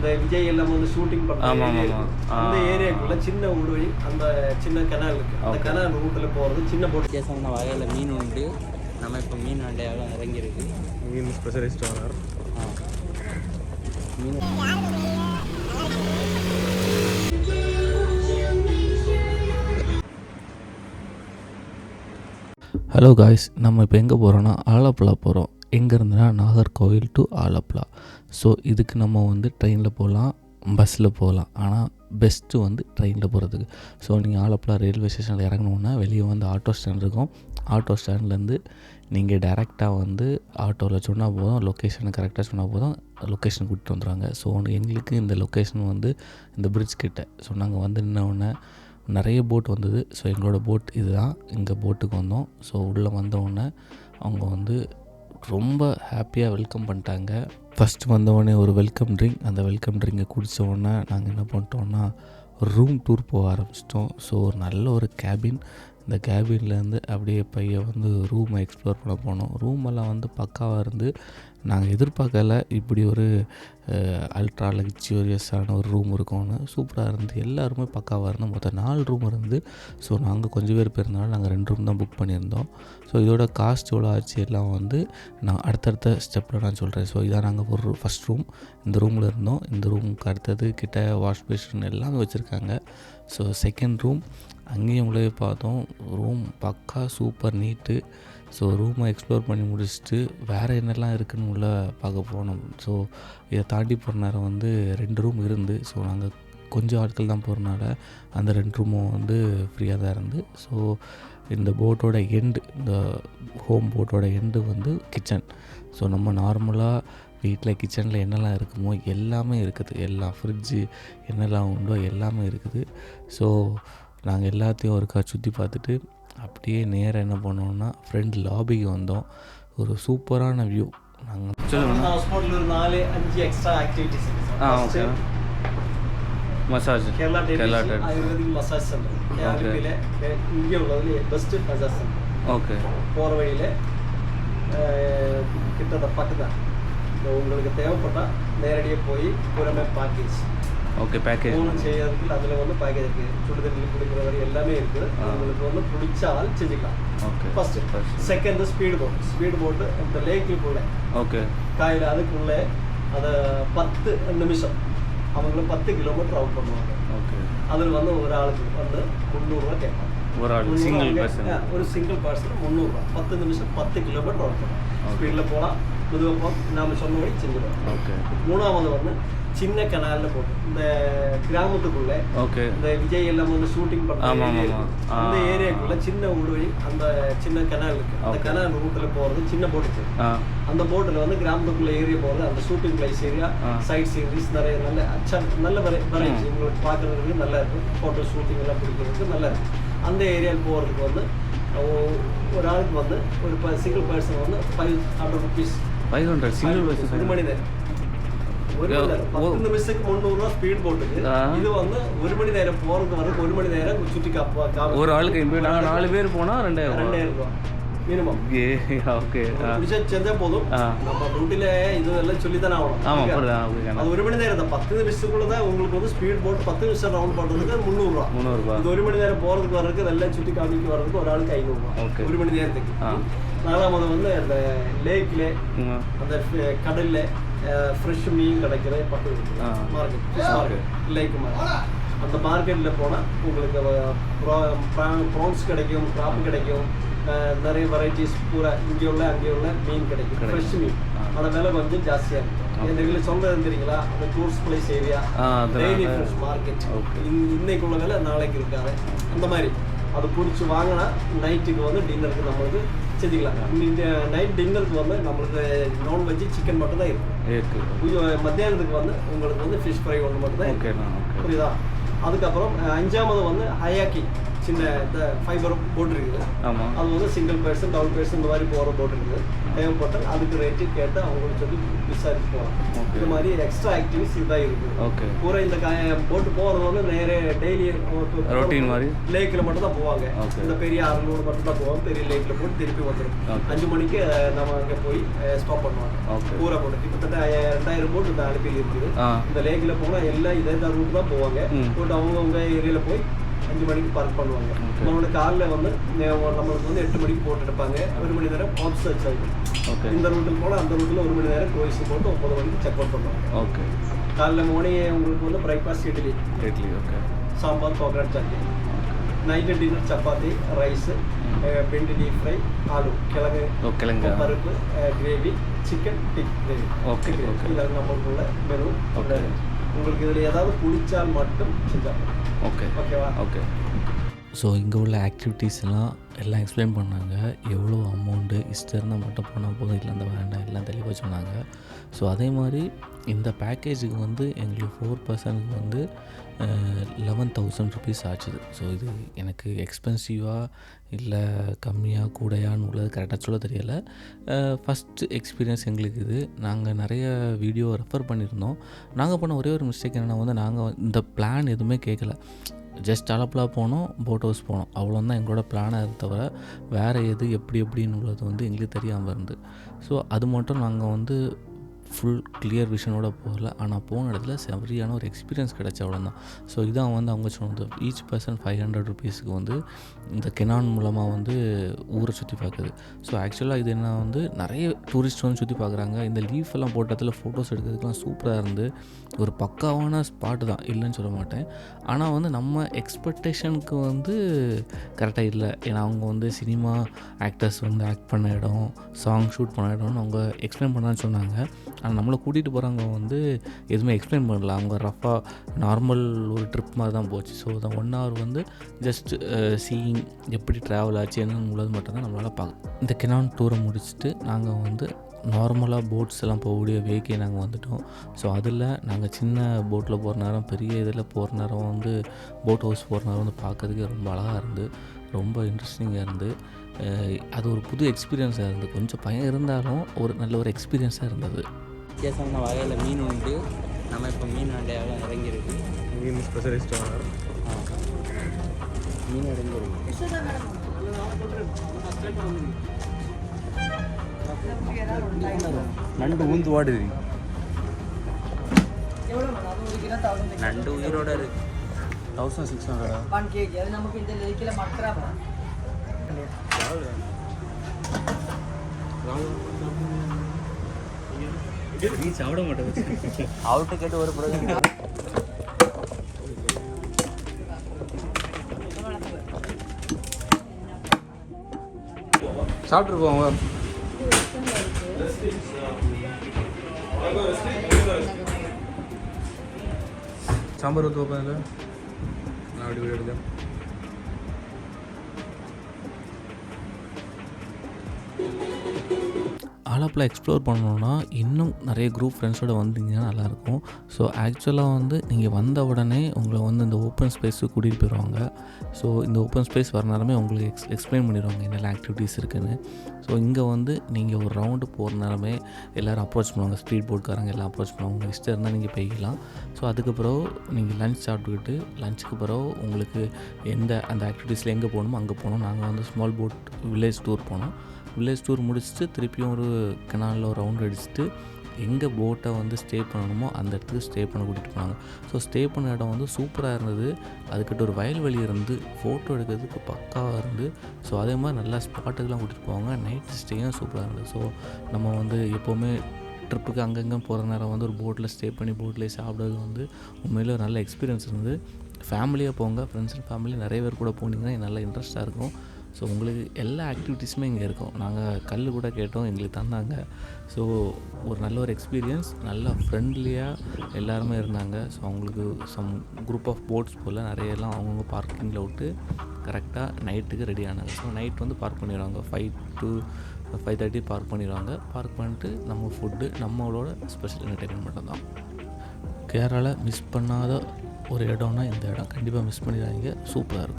இந்த விஜய் எல்லாம் வந்து ஷூட்டிங் பண்ணுறாங்க. அந்த ஏரியாக்குள்ள சின்ன ஊடுவழி, அந்த சின்ன கெனால் இருக்குது, அந்த கெனால் ரூட்டில் போகிறது சின்ன போட். வித்தியாசமான வகையில் மீன் உண்டு. நம்ம இப்போ மீன் வண்டையாக இறங்கியிருக்கு. மீன் ஸ்பெஷலிஸ்ட் வரார். மீன் ஹலோ காய்ஸ், நம்ம இப்போ எங்கே போகிறோன்னா ஆலப்புழா போகிறோம். எங்கேருந்துனா நாகர்கோவில் டு ஆலப்புழா. ஸோ இதுக்கு நம்ம வந்து ட்ரெயினில் போகலாம், பஸ்ஸில் போகலாம். ஆனால் பெஸ்ட்டு வந்து ட்ரெயினில் போகிறதுக்கு. ஸோ நீங்கள் ஆலப்புழா ரயில்வே ஸ்டேஷனில் இறங்கணுன்னா வெளியே வந்து ஆட்டோ ஸ்டாண்ட் இருக்கும். ஆட்டோ ஸ்டாண்ட்லேருந்து நீங்கள் டேரெக்டாக வந்து ஆட்டோவில் சொன்னால் போதும், லொக்கேஷனை கரெக்டாக சொன்னால் போதும், லொக்கேஷன் கூப்பிட்டு வந்துடுவாங்க. ஸோ எங்களுக்கு இந்த லொக்கேஷன் வந்து இந்த பிரிட்ஜ் கிட்ட. ஸோ நாங்கள் வந்து நின்னவுடனே நிறைய போட் வந்தது. ஸோ எங்களோட போட் இதுதான். இங்கே போட்டுக்கு வந்தோம். ஸோ உள்ளே வந்தவுடனே அவங்க வந்து ரொம்ப ஹாப்பியாக வெல்கம் பண்ணிட்டாங்க. ஃபஸ்ட்டு வந்தவுடனே ஒரு வெல்கம் ட்ரிங்க், அந்த வெல்கம் ட்ரிங்கை குடித்தவுடனே நாங்கள் என்ன பண்ணிட்டோம்னா ரூம் டூர் போக ஆரம்பிச்சிட்டோம். ஸோ ஒரு நல்ல ஒரு கேபின், இந்த கேபின்லேருந்து அப்படியே பையன் வந்து ரூமை எக்ஸ்ப்ளோர் பண்ண போனோம். ரூமெல்லாம் வந்து பக்காவாக இருந்து நாங்கள் எதிர்பார்க்கல இப்படி ஒரு அல்ட்ரா லக்ஸூரியஸான ஒரு ரூம் இருக்கும்னு. சூப்பராக இருந்து, எல்லாருமே பக்காவாக இருந்து. மொத்தம் 4 ரூம் இருந்து. ஸோ நாங்கள் கொஞ்சம் பேர் போயிருந்தாலும் நாங்கள் 2 ரூம் தான் புக் பண்ணியிருந்தோம். ஸோ இதோட காஸ்ட் எவ்வளோ ஆச்சு எல்லாம் வந்து நான் அடுத்தடுத்த ஸ்டெப்பில் நான் சொல்கிறேன். ஸோ இதான் நாங்கள் ஒரு ஃபஸ்ட் ரூம், இந்த ரூமில் இருந்தோம். இந்த ரூமுக்கு அடுத்தது கிட்ட வாஷ் பேஷன் எல்லாமே வச்சுருக்காங்க. ஸோ செகண்ட் ரூம், அங்கேயும் உள்ளே பார்த்தோம். ரூம் பக்கா சூப்பர் நீட்டு. ஸோ ரூமை எக்ஸ்ப்ளோர் பண்ணி முடிச்சுட்டு வேறு என்னெல்லாம் இருக்குதுன்னு உள்ளே பார்க்க போனோம். ஸோ இதை தாண்டி போகிற நேரம் வந்து 2 ரூம் இருந்து. ஸோ நாங்கள் கொஞ்சம் ஆட்கள் தான் போகிறனால அந்த 2 ரூமும் வந்து ஃப்ரீயாக தான் இருந்து. ஸோ இந்த போட்டோட எண்டு, இந்த ஹோம் போட்டோட எண்டு வந்து கிச்சன். ஸோ நம்ம நார்மலாக வீட்டில் கிச்சனில் என்னெல்லாம் இருக்குமோ எல்லாமே இருக்குது. எல்லாம் ஃப்ரிட்ஜு என்னெல்லாம் உண்டோ எல்லாமே இருக்குது. ஸோ நாங்கள் எல்லாத்தையும் ஒருக்கா சுற்றி பார்த்துட்டு அப்படியே நேராக என்ன பண்ணோம்னா ஃப்ரெண்ட் லாபிக்கு வந்தோம். ஒரு சூப்பரான வியூ. நாங்கள் ஹவுஸ்போட்டில் ஒரு 4-5 extra activities okay. Massage, Kerala ayurvedic massage centre கேரளத்திலே இங்கே உள்ளதுல பெஸ்ட்டு மசாஜ் சென்டர். ஓகே. போகிற வழியில் கிட்டத்தட்ட பக்கத்தான். உங்களுக்கு தேவைப்பட்டால் நேரடியாக போய் புறமே பேக்கேஜ். ஓகே. பேக்கேஜ் செய்யறதுக்கு அதில் வந்து பேக்கேஜ் இருக்குது. சுடு தண்ணி குடிக்கிற வரை எல்லாமே இருக்குது. உங்களுக்கு வந்து பிடிச்சால் செஞ்சுக்கலாம். ஓகே. ஃபஸ்ட்டு. செகண்ட் ஸ்பீடு போட்டு இந்த லேக்குள்ளே. ஓகே. காயில் அதுக்குள்ளே அதை 10 நிமிஷம் அவங்கள 10 கிலோமீட்டர் அவுட் பண்ணுவாங்க. ஓகே. அதில் வந்து ஒரு ஆளுக்கு வந்து 300 ரூபா கேட்பாங்க. ஒரு ஆள் சிங்கிள் பர்சன், ஒரு சிங்கிள் பர்சன் 300 ரூபா. 10 நிமிஷம் 10 கிலோமீட்டர் அவுட் பண்ணுவோம். ஸ்பீடில் போகலாம், மெதுவாக போகலாம். நாம் சொன்னபடி செஞ்சிடும். ஓகே. மூணாவது வந்து சின்ன கனாலில் போட்டு இந்த கிராமத்துக்குள்ளே, ஓகே, இந்த விஜய் எல்லாம் வந்து ஷூட்டிங் பண்ணுறாங்க, அந்த ஏரியாக்குள்ளே சின்ன ஊடுவழி, அந்த சின்ன கனால் இருக்குது, அந்த கனால் ரூட்டில் போகிறது சின்ன போட் இருக்குது. அந்த போட்டில் வந்து கிராமத்துக்குள்ளே ஏரியா போகிறது, அந்த shooting place area, side series நிறைய நல்ல வெரைட்டி உங்களுக்கு பார்க்குறதுக்கு நல்லா இருக்கும். ஃபோட்டோ ஷூட்டிங் எல்லாம் பிடிக்கிறதுக்கு நல்லா இருக்கும். அந்த ஏரியாவுக்கு போகிறதுக்கு வந்து ஒரு ஆளுக்கு வந்து ஒரு சிங்கிள் பர்சன் வந்து 500 ருபீஸ். 500 single person. ஒரு மணி நேரம். 10 நிமிஷத்துக்கு 300 ரூபா ஸ்பீட் போட்டுக்கு. இது வந்து 1 மணி நேரம் போறதுக்கு வரைக்கும் 1 மணி நேரம் சுற்றி ஒரு ஆளுக்கு. நாங்கள் 4 பேர் போனால் 2000 ரூபா மினிமம். ஓகே. செஞ்சா போதும். நம்ம டியூட்டில இது எல்லாம் சொல்லித்தானே ஆகணும். அது 1 மணி நேரம் தான். 10 நிமிஷத்துக்குள்ள தான் உங்களுக்கு வந்து ஸ்பீட் போட்டு 10 நிமிஷம் ரவுண்ட் பண்ணுறதுக்கு 300 ரூபா. இது 1 மணி நேரம் போறதுக்கு வர்றதுக்கு இதெல்லாம் சுற்றி காமிக்கு வர்றதுக்கு ஒரு ஆளுக்கு 500 ரூபா 1 மணி நேரத்துக்கு. 4வது வந்து அந்த லேக்ல, அந்த கடல்ல ஃப்ரெஷ் மீன் கிடைக்கிற மார்க்கெட், லேக் மார்க்கெட். அந்த மார்க்கெட்டில் போனால் உங்களுக்கு ப்ரான்ஸ் கிடைக்கும், கிராப் கிடைக்கும், நிறைய வெரைட்டிஸ் பூரா இங்கே உள்ள அங்கே உள்ள மீன் கிடைக்கும், ஃப்ரெஷ் மீன். ஆனால் விலை கொஞ்சம் ஜாஸ்தியாக இருக்கும். என் இதில் சொல்கிறது தெரியுங்களா, அந்த tourist place area, daily fresh market. இன்னைக்குள்ள விலை நாளைக்கு இருக்காது. அந்த மாதிரி அது பிடிச்சி வாங்கினா நைட்டுக்கு வந்து டின்னருக்கு நம்மளுக்கு செஞ்சுக்கலாம். நைட் டின்னருக்கு வந்து நம்மளுக்கு நான்வெஜ்ஜு சிக்கன் மட்டும் தான் இருக்கும். மத்தியானத்துக்கு வந்து உங்களுக்கு வந்து ஃபிஷ் ஃப்ரை ஒன்று மட்டும் தான் இருக்கு. புரியுதா? அதுக்கப்புறம் 5வது வந்து ஹயாக்கி சின்ன இந்த ஃபைபர் போட் இருக்குது. ஆமாம். அது வந்து சிங்கிள் பர்சன் டபுள் பர்சன் இந்த மாதிரி போகிற போட் இருக்குது. தேவைப்பட்டால் அதுக்கு ரேட்டு கேட்டு அவங்களுக்கு சொல்லி விசாரிச்சு போகலாம். இது மாதிரி எக்ஸ்ட்ரா ஆக்டிவிட்டிஸ் இதாக இருக்குது. ஓகே. பூரா இந்த போட்டு போகிறது வந்து நேராக டெய்லி ரொட்டீன் மாதிரி லேக்கில் மட்டும் தான் போவாங்க. இந்த பெரிய 600 மட்டும் தான் போவாங்க. பெரிய லேக்கில் போட்டு திருப்பி வந்துடும். 5 மணிக்கு நம்ம அங்கே போய் ஸ்டாப் பண்ணுவாங்க. பூரா போட்டு கிட்டத்தட்ட 2000 போட்டு இந்த அனுப்பி இருக்குது. இந்த லேக்கில் போனால் எல்லாம் இதே தான் ரூட் தான் போவாங்க. போட்டு அவங்கவுங்க ஏரியாவில் போய் 5 மணிக்கு பார்க் பண்ணுவாங்க. நம்மளோட காலில் வந்து நம்மளுக்கு வந்து 8 மணிக்கு போட்டு எடுப்பாங்க. 1 மணி நேரம் ஆஃப் சர்ச் ஆகும். இந்த ரூட்டில் போனால் அந்த ரூட்டில் 1 மணி நேரம் கோயில்ஸ் போட்டு 9 மணிக்கு செக் அவுட் பண்ணுவாங்க. ஓகே. காலைல மார்னிங் உங்களுக்கு வந்து breakfast idli. Okay. Sambar coconut chutney. Night dinner chapati rice பெண்டு டீப் ஃப்ரை ஆலு கிழங்கு பருப்பு கிரேவி சிக்கன் டிக் கிரேவி. ஓகே. இதில் நம்மளுக்குள்ள மெனு. உங்களுக்கு இதில் ஏதாவது பிடிச்சால் மட்டும் செஞ்சால் ஓகேவா? ஓகே. ஸோ இங்கே உள்ள ஆக்டிவிட்டீஸ் எல்லாம் எக்ஸ்பிளைன் பண்ணாங்க. எவ்வளோ அமௌண்ட்டு இஷ்டம் இருந்தால் மட்டும் போனால் போதும், இல்லை அந்த வேண்டாம் எல்லாம் தெளிவாக சொன்னாங்க. ஸோ அதே மாதிரி இந்த பேக்கேஜுக்கு வந்து எங்களுக்கு 4 பர்சனுக்கு வந்து 11,000 ருபீஸ் ஆச்சுது. ஸோ இது எனக்கு எக்ஸ்பென்சிவாக இல்லை கம்மியாக கூடையான்னு உள்ளது கரெக்டாக சொல்ல தெரியலை. ஃபஸ்ட்டு எக்ஸ்பீரியன்ஸ் எங்களுக்கு இது. நாங்கள் நிறைய வீடியோ ரெஃபர் பண்ணியிருந்தோம். நாங்கள் பண்ண ஒரே ஒரு மிஸ்டேக் என்னென்னா வந்து நாங்கள் இந்த பிளான் எதுவுமே கேட்கல. ஜஸ்ட் ஆலப்புழா போனோம், போட் ஹவுஸ் போனோம், அவ்வளோதான் எங்களோட பிளானாக தவிர வேறு எது எப்படின்னு உள்ளது வந்து எங்களுக்கு தெரியாமல் இருந்து. ஸோ அது மட்டும் நாங்கள் வந்து ஃபுல் கிளியர் விஷனோட போகல. ஆனால் போன இடத்துல சரியான ஒரு எக்ஸ்பீரியன்ஸ் கிடச்சி அவ்வளோதான். ஸோ இதான் வந்து அவங்க சொன்னது. ஈச் பர்சன் 500 ருபீஸுக்கு வந்து இந்த கெனான் மூலமாக வந்து ஊரை சுற்றி பார்க்குது. ஸோ ஆக்சுவலாக இது என்ன வந்து நிறைய டூரிஸ்ட் வந்து சுற்றி பார்க்குறாங்க. இந்த லீஃப் எல்லாம் போட்ட இடத்துல ஃபோட்டோஸ் எடுக்கிறதுக்கெலாம் சூப்பராக இருந்து ஒரு பக்காவான ஸ்பாட்டு தான், இல்லைன்னு சொல்ல மாட்டேன். ஆனால் வந்து நம்ம எக்ஸ்பெக்டேஷனுக்கு வந்து கரெக்டாக இல்லை. ஏன்னா அவங்க வந்து சினிமா ஆக்டர்ஸ் வந்து ஆக்ட் பண்ண இடம், சாங் ஷூட் பண்ண இடம்னு அவங்க எக்ஸ்பிளைன் பண்ணான்னு சொன்னாங்க. ஆனால் நம்மளை கூட்டிகிட்டு போகிறவங்க வந்து எதுவுமே எக்ஸ்பிளைன் பண்ணல. அவங்க ரஃபாக நார்மல் ஒரு ட்ரிப் மாதிரி தான் போச்சு. ஸோ அந்த 1 hour வந்து ஜஸ்ட் சீயிங் எப்படி ட்ராவல் ஆச்சு என்னன்னு உள்ளது மட்டும்தான் நம்மளால் பார்க்க. இந்த கெனான் டூரை முடிச்சுட்டு நாங்கள் வந்து நார்மலாக போட்ஸ் எல்லாம் போகக்கூடிய வேக்கே நாங்கள் வந்துவிட்டோம். ஸோ அதில் நாங்கள் சின்ன போட்டில் போகிற நேரம், பெரிய இதில் போகிற நேரம் வந்து போட் ஹவுஸ் போகிற நேரம் வந்து பார்க்கறதுக்கு ரொம்ப அழகாக இருந்து, ரொம்ப இன்ட்ரெஸ்டிங்காக இருந்து, அது ஒரு புது எக்ஸ்பீரியன்ஸாக இருந்து. கொஞ்சம் பயம் இருந்தாலும் ஒரு நல்ல ஒரு எக்ஸ்பீரியன்ஸாக இருந்தது. வித்தியாசமான வகையில் மீன் உண்டு. நம்ம இப்போ மீன் அண்டையாக இறங்கியிருக்கு. மீன் ஸ்பெஷலிஸ்ட் மீன் இறங்கியிருக்கு. நண்டு ஊந்து வாடுது. நண்டு உயிரோட இருக்கு. 1600 1 kg. அது நமக்கு இந்த லேக்கில் மக்கரா நீ சாப்பிட மாட்டேன். அவர்கிட்ட கேட்டு ஒரு பிறகு சாப்பிட்ருப்போம். சாம்பார் ஊற்று வைப்பேன் இல்லை, நான் அப்படி வீடு எடுத்தேன். ஆலப்புழா எக்ஸ்ப்ளோர் பண்ணணுன்னா இன்னும் நிறைய குரூப் ஃப்ரெண்ட்ஸோடு வந்தீங்கன்னா நல்லாயிருக்கும். ஸோ ஆக்சுவலாக வந்து நீங்கள் வந்த உடனே உங்களை வந்து இந்த ஓப்பன் ஸ்பேஸுக்கு கூட்டிகிட்டு போயிடுவாங்க. ஸோ இந்த ஓப்பன் ஸ்பேஸ் வர நேரமே உங்களுக்கு எக்ஸ்பிளைன் பண்ணிடுவாங்க என்னெல்லாம் ஆக்டிவிட்டீஸ் இருக்குதுன்னு. ஸோ இங்கே வந்து நீங்கள் ஒரு ரவுண்டு போகிற நேரமே எல்லோரும் அப்ரோச் பண்ணுவாங்க. ஸ்பீட் போட்காரங்க எல்லாம் அப்ரோச் பண்ணுவாங்க. உங்களுக்கு இஷ்டம் இருந்தால் நீங்கள் போய்க்கலாம். ஸோ அதுக்கப்புறம் நீங்கள் லஞ்ச் சாப்பிட்டுக்கிட்டு லஞ்சுக்கு பிறகு உங்களுக்கு அந்த ஆக்டிவிட்டீஸில் எங்கே போகணுமோ அங்கே போனோம். நாங்கள் வந்து ஸ்மால் போட் வில்லேஜ் டூர் போனோம். வில்லேஜ் டூர் முடிச்சுட்டு திருப்பியும் ஒரு கெனாலில் ஒரு ரவுண்ட் அடிச்சுட்டு எங்கே போட்டை வந்து ஸ்டே பண்ணணுமோ அந்த இடத்துக்கு ஸ்டே பண்ண கூட்டிகிட்டு போனாங்க. ஸோ ஸ்டே பண்ண இடம் வந்து சூப்பராக இருந்தது. அதுக்கிட்ட ஒரு வயல்வெளி இருந்து ஃபோட்டோ எடுக்கிறதுக்கு பக்காவாக இருந்து. ஸோ அதே மாதிரி நல்லா ஸ்பாட்டுக்கெலாம் கூட்டிகிட்டு போவாங்க. நைட் ஸ்டேயும் சூப்பராக இருந்தது. ஸோ நம்ம வந்து எப்போவுமே ட்ரிப்புக்கு அங்கங்கே போகிற நேரம் வந்து ஒரு போட்டில் ஸ்டே பண்ணி போட்லேயே சாப்பிட்றது வந்து உண்மையிலே ஒரு நல்ல எக்ஸ்பீரியன்ஸ் இருந்தது. ஃபேமிலியாக போங்க, ஃப்ரெண்ட்ஸ் அண்ட் ஃபேமிலி நிறைய பேர் கூட போனீங்கன்னா நல்ல இன்ட்ரெஸ்ட்டாக இருக்கும். ஸோ உங்களுக்கு எல்லா ஆக்டிவிட்டீஸுமே இங்கே இருக்கும். நாங்கள் கல் கூட கேட்டோம், எங்களுக்கு தந்தாங்க. ஸோ ஒரு நல்ல ஒரு எக்ஸ்பீரியன்ஸ், நல்லா ஃப்ரெண்ட்லியாக எல்லாருமே இருந்தாங்க. ஸோ அவங்களுக்கு சம் குரூப் ஆஃப் போட்ஸ் போல் நிறையெல்லாம் அவங்கவுங்க பார்க்கிங்கில் விட்டு கரெக்டாக நைட்டுக்கு ரெடி ஆனாங்க. ஸோ நைட் வந்து பார்க் பண்ணிடுவாங்க. 5 to 5:30 பார்க் பண்ணிடுவாங்க. பார்க் பண்ணிட்டு நம்ம ஃபுட்டு நம்மளோட ஸ்பெஷல் என்டர்டெயின்மெண்ட் தான். கேரளாவில் மிஸ் பண்ணாத ஒரு இடம்னா இந்த இடம் கண்டிப்பாக மிஸ் பண்ணிடாதீங்க. சூப்பராக இருக்கும்.